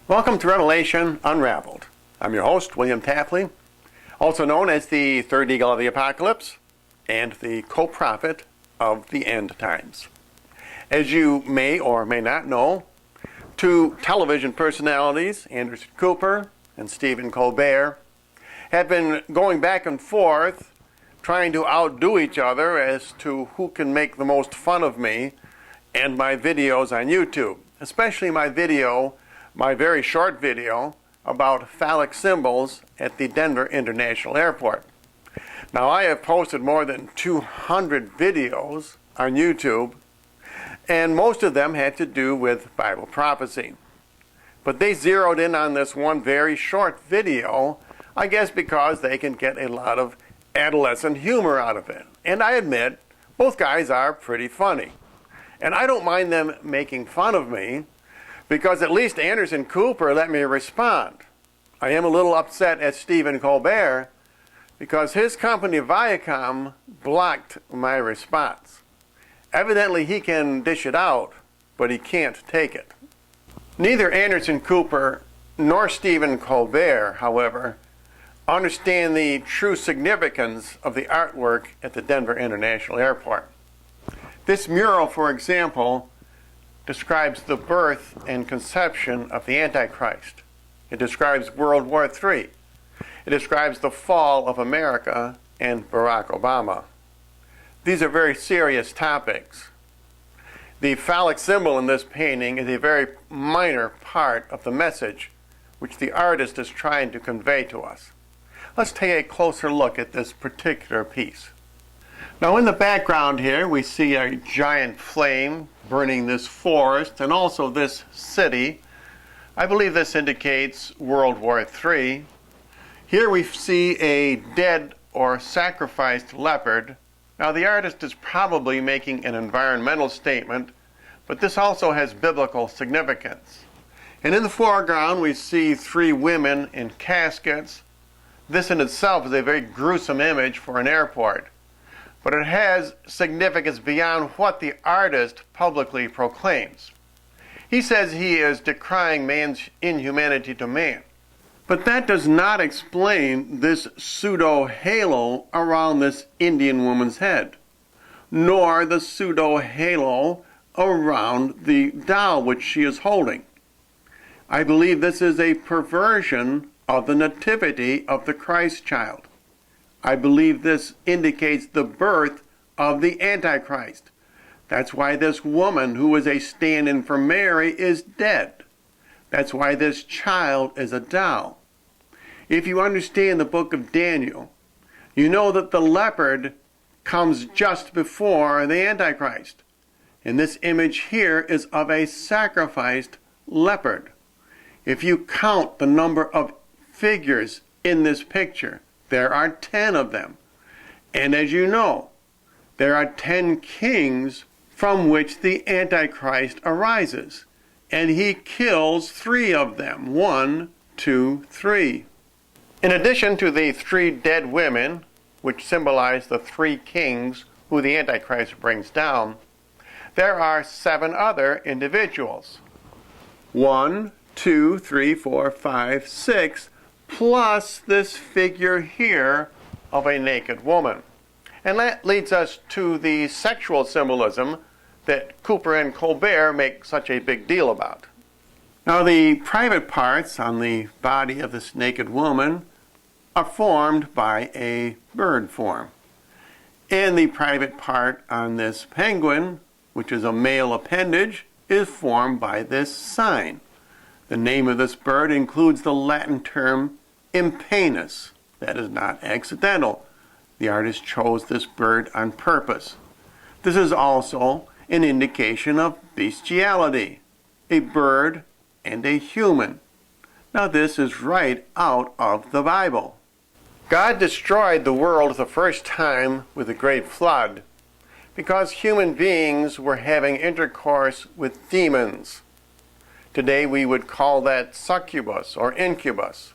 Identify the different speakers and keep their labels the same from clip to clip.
Speaker 1: Welcome to Revelation Unraveled. I'm your host, William Tapley, also known as the third eagle of the apocalypse and the co-prophet of the end times. As you may or may not know, two television personalities, Anderson Cooper and Stephen Colbert, have been going back and forth trying to outdo each other as to who can make the most fun of me and my videos on YouTube, especially my very short video about phallic symbols at the Denver International Airport. Now, I have posted more than 200 videos on YouTube, and most of them had to do with Bible prophecy. But they zeroed in on this one very short video, I guess because they can get a lot of adolescent humor out of it. And I admit, both guys are pretty funny. And I don't mind them making fun of me, because at least Anderson Cooper let me respond. I am a little upset at Stephen Colbert because his company Viacom blocked my response. Evidently he can dish it out, but he can't take it. Neither Anderson Cooper nor Stephen Colbert, however, understand the true significance of the artwork at the Denver International Airport. This mural, for example, describes the birth and conception of the Antichrist. It describes World War III. It describes the fall of America and Barack Obama. These are very serious topics. The phallic symbol in this painting is a very minor part of the message which the artist is trying to convey to us. Let's take a closer look at this particular piece. Now, in the background here, we see a giant flame burning this forest and also this city. I believe this indicates World War III. Here we see a dead or sacrificed leopard. Now, the artist is probably making an environmental statement, but this also has biblical significance. And in the foreground, we see three women in caskets. This in itself is a very gruesome image for an airport, but it has significance beyond what the artist publicly proclaims. He says he is decrying man's inhumanity to man. But that does not explain this pseudo-halo around this Indian woman's head, nor the pseudo-halo around the doll which she is holding. I believe this is a perversion of the nativity of the Christ child. I believe this indicates the birth of the Antichrist. That's why this woman, who is a stand-in for Mary, is dead. That's why this child is a doll. If you understand the book of Daniel, you know that the leopard comes just before the Antichrist. And this image here is of a sacrificed leopard. If you count the number of figures in this picture, there are 10 of them. And as you know, there are 10 kings from which the Antichrist arises. And he kills 3 of them. 1, 2, 3. In addition to the 3 dead women, which symbolize the 3 kings who the Antichrist brings down, there are 7 other individuals. 1, 2, 3, 4, 5, 6, plus this figure here of a naked woman. And that leads us to the sexual symbolism that Cooper and Colbert make such a big deal about. Now, the private parts on the body of this naked woman are formed by a bird form. And the private part on this penguin, which is a male appendage, is formed by this sign. The name of this bird includes the Latin term impanus. That is not accidental. The artist chose this bird on purpose. This is also an indication of bestiality, a bird and a human. Now, this is right out of the Bible. God destroyed the world the first time with a great flood because human beings were having intercourse with demons. Today we would call that succubus or incubus.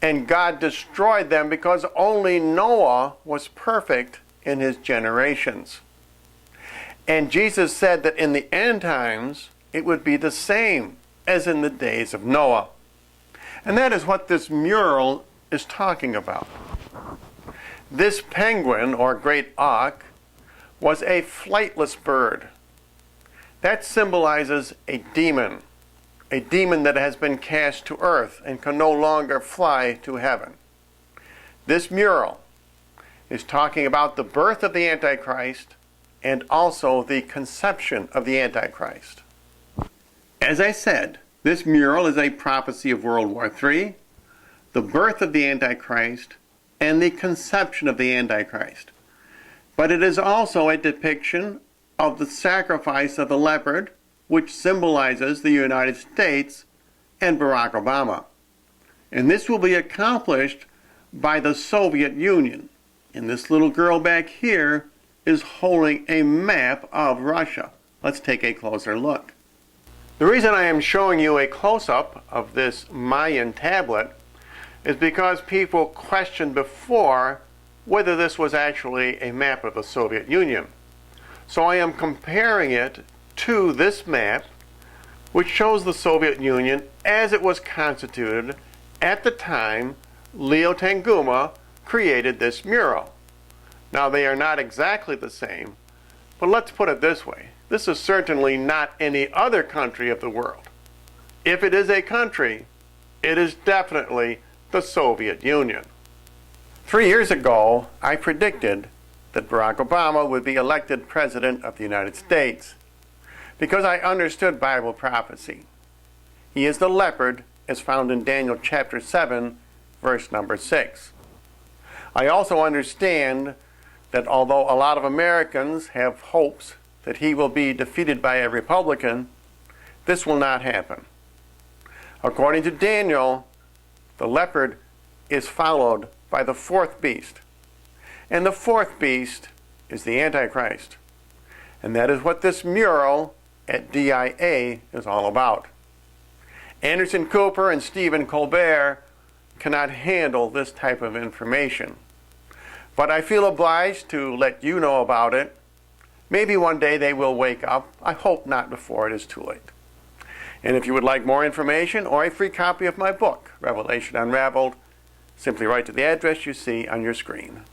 Speaker 1: And God destroyed them because only Noah was perfect in his generations. And Jesus said that in the end times it would be the same. as in the days of Noah. And that is what this mural is talking about. This penguin, or great auk, was a flightless bird. That symbolizes a demon that has been cast to earth and can no longer fly to heaven. This mural is talking about the birth of the Antichrist and also the conception of the Antichrist. As I said, this mural is a prophecy of World War III, the birth of the Antichrist, and the conception of the Antichrist. But it is also a depiction of the sacrifice of the leopard, which symbolizes the United States and Barack Obama. And this will be accomplished by the Soviet Union. And this little girl back here is holding a map of Russia. Let's take a closer look. The reason I am showing you a close-up of this Mayan tablet is because people questioned before whether this was actually a map of the Soviet Union. So I am comparing it to this map, which shows the Soviet Union as it was constituted at the time Leo Tanguma created this mural. Now, they are not exactly the same, but let's put it this way. This is certainly not any other country of the world. If it is a country, it is definitely the Soviet Union. 3 years ago, I predicted that Barack Obama would be elected President of the United States because I understood Bible prophecy. He is the leopard as found in Daniel chapter 7, verse number 6. I also understand that although a lot of Americans have hopes that he will be defeated by a Republican, this will not happen. According to Daniel, the leopard is followed by the fourth beast. And the fourth beast is the Antichrist. And that is what this mural at DIA is all about. Anderson Cooper and Stephen Colbert cannot handle this type of information. But I feel obliged to let you know about it. Maybe one day they will wake up. I hope not before it is too late. And if you would like more information or a free copy of my book, Revelation Unraveled, simply write to the address you see on your screen.